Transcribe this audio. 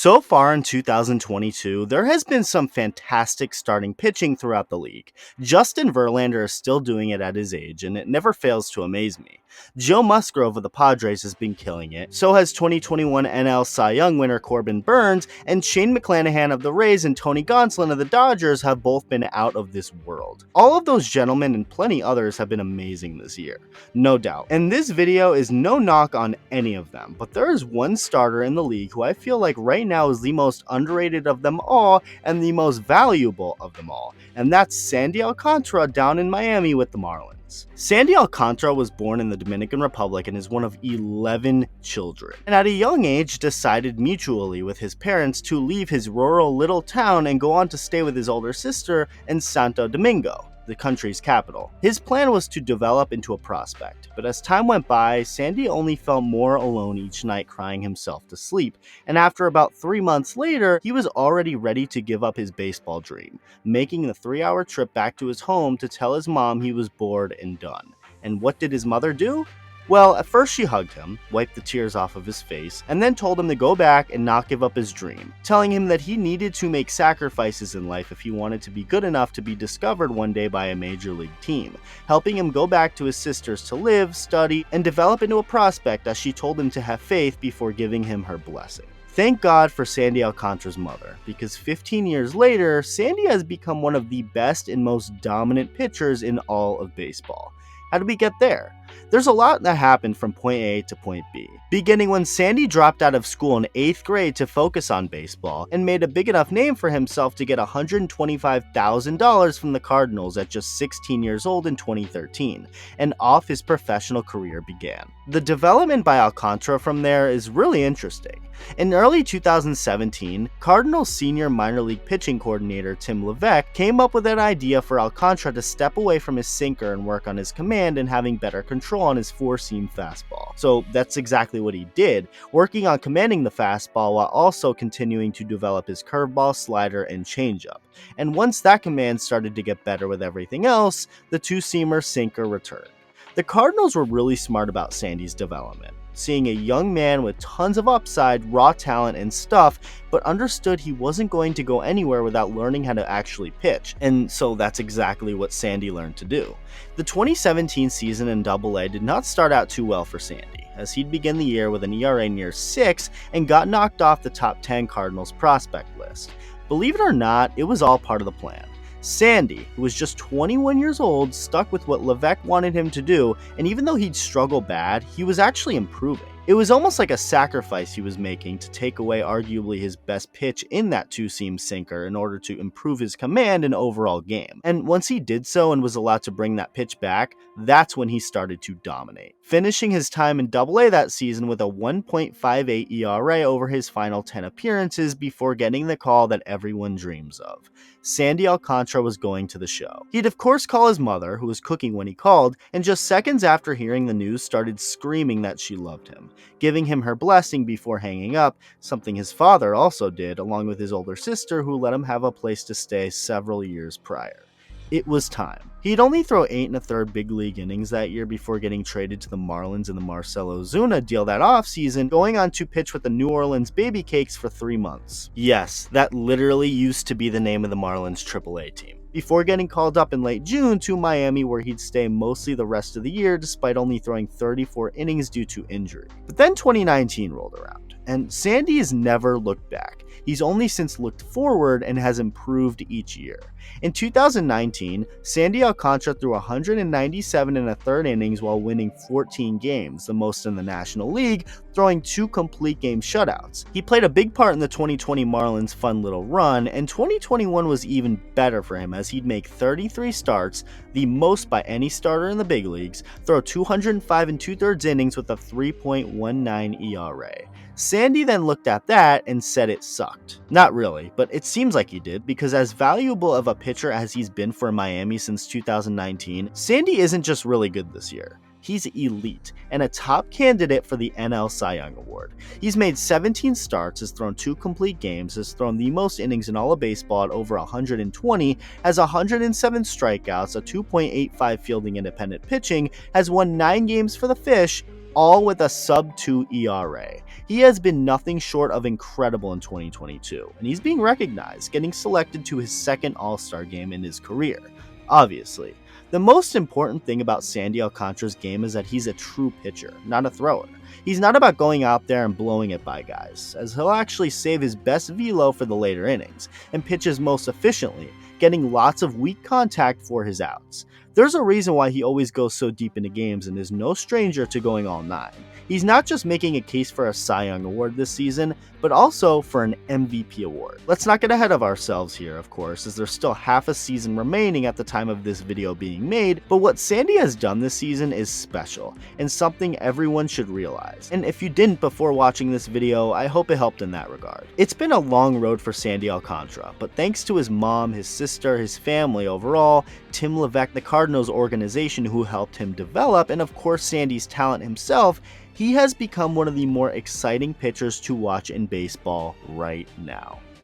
So far in 2022, there has been some fantastic starting pitching throughout the league. Justin Verlander is still doing it at his age, and it never fails to amaze me. Joe Musgrove of the Padres has been killing it, so has 2021 NL Cy Young winner Corbin Burnes, and Shane McClanahan of the Rays and Tony Gonsolin of the Dodgers have both been out of this world. All of those gentlemen and plenty others have been amazing this year, no doubt. And this video is no knock on any of them, but there is one starter in the league who I feel like right now is the most underrated of them all and the most valuable of them all, and that's Sandy Alcantara down in Miami with the Marlins. Sandy Alcantara was born in the Dominican Republic and is one of 11 children, and at a young age decided mutually with his parents to leave his rural little town and go on to stay with his older sister in Santo Domingo, the country's capital. His plan was to develop into a prospect, but as time went by, Sandy only felt more alone each night, crying himself to sleep, and after about 3 months later, he was already ready to give up his baseball dream, making the 3-hour trip back to his home to tell his mom he was bored and done. And what did his mother do? Well, at first she hugged him, wiped the tears off of his face, and then told him to go back and not give up his dream, telling him that he needed to make sacrifices in life if he wanted to be good enough to be discovered one day by a major league team, helping him go back to his sisters to live, study, and develop into a prospect as she told him to have faith before giving him her blessing. Thank God for Sandy Alcantara's mother, because 15 years later, Sandy has become one of the best and most dominant pitchers in all of baseball. How did we get there? There's a lot that happened from point A to point B, beginning when Sandy dropped out of school in 8th grade to focus on baseball and made a big enough name for himself to get $125,000 from the Cardinals at just 16 years old in 2013, and off his professional career began. The development by Alcantara from there is really interesting. In early 2017, Cardinals senior minor league pitching coordinator Tim Levesque came up with an idea for Alcantara to step away from his sinker and work on his command and having better control on his four-seam fastball. So that's exactly what he did, working on commanding the fastball while also continuing to develop his curveball, slider, and changeup. And once that command started to get better with everything else, the two-seamer sinker returned. The Cardinals were really smart about Sandy's development, seeing a young man with tons of upside, raw talent, and stuff, but understood he wasn't going to go anywhere without learning how to actually pitch, and so that's exactly what Sandy learned to do. The 2017 season in Double-A did not start out too well for Sandy, as he'd begin the year with an ERA near 6 and got knocked off the top 10 Cardinals prospect list. Believe it or not, it was all part of the plan. Sandy, who was just 21 years old, stuck with what Levesque wanted him to do, and even though he'd struggle bad, he was actually improving. It was almost like a sacrifice he was making to take away arguably his best pitch in that two-seam sinker in order to improve his command and overall game. And once he did so and was allowed to bring that pitch back, that's when he started to dominate, finishing his time in Double-A that season with a 1.58 ERA over his final 10 appearances before getting the call that everyone dreams of. Sandy Alcantara was going to the show. He'd of course call his mother, who was cooking when he called, and just seconds after hearing the news started screaming that she loved him, giving him her blessing before hanging up, something his father also did, along with his older sister who let him have a place to stay several years prior. It was time. He'd only throw 8 1/3 big league innings that year before getting traded to the Marlins in the Marcell Ozuna deal that offseason, going on to pitch with the New Orleans Baby Cakes for 3 months. Yes, that literally used to be the name of the Marlins AAA team, before getting called up in late June to Miami, where he'd stay mostly the rest of the year despite only throwing 34 innings due to injury. But then 2019 rolled around, and Sandy has never looked back. He's only since looked forward and has improved each year. In 2019, Sandy Alcantara threw 197 1/3 innings while winning 14 games, the most in the National League, throwing 2 complete game shutouts. He played a big part in the 2020 Marlins' fun little run, and 2021 was even better for him as he'd make 33 starts, the most by any starter in the big leagues, throw 205 2/3 innings with a 3.19 ERA. Sandy then looked at that and said it sucked. Not really, but it seems like he did, because as valuable of a pitcher as he's been for Miami since 2019, Sandy isn't just really good this year. He's elite and a top candidate for the NL Cy Young Award. He's made 17 starts, has thrown 2 complete games, has thrown the most innings in all of baseball at over 120, has 107 strikeouts, a 2.85 fielding independent pitching, has won 9 games for the Fish, all with a sub-2 ERA. He has been nothing short of incredible in 2022, and he's being recognized, getting selected to his second All-Star game in his career. Obviously, the most important thing about Sandy Alcantara's game is that he's a true pitcher, not a thrower. He's not about going out there and blowing it by guys, as he'll actually save his best velo for the later innings, and pitches most efficiently, getting lots of weak contact for his outs. There's a reason why he always goes so deep into games and is no stranger to going all 9. He's not just making a case for a Cy Young Award this season, but also for an MVP award. Let's not get ahead of ourselves here, of course, as there's still half a season remaining at the time of this video being made, but what Sandy has done this season is special, and something everyone should realize. And if you didn't before watching this video, I hope it helped in that regard. It's been a long road for Sandy Alcantara, but thanks to his mom, his sister, his family overall, Tim Levesque, the Cardinals organization who helped him develop, and of course Sandy's talent himself, he has become one of the more exciting pitchers to watch in baseball right now.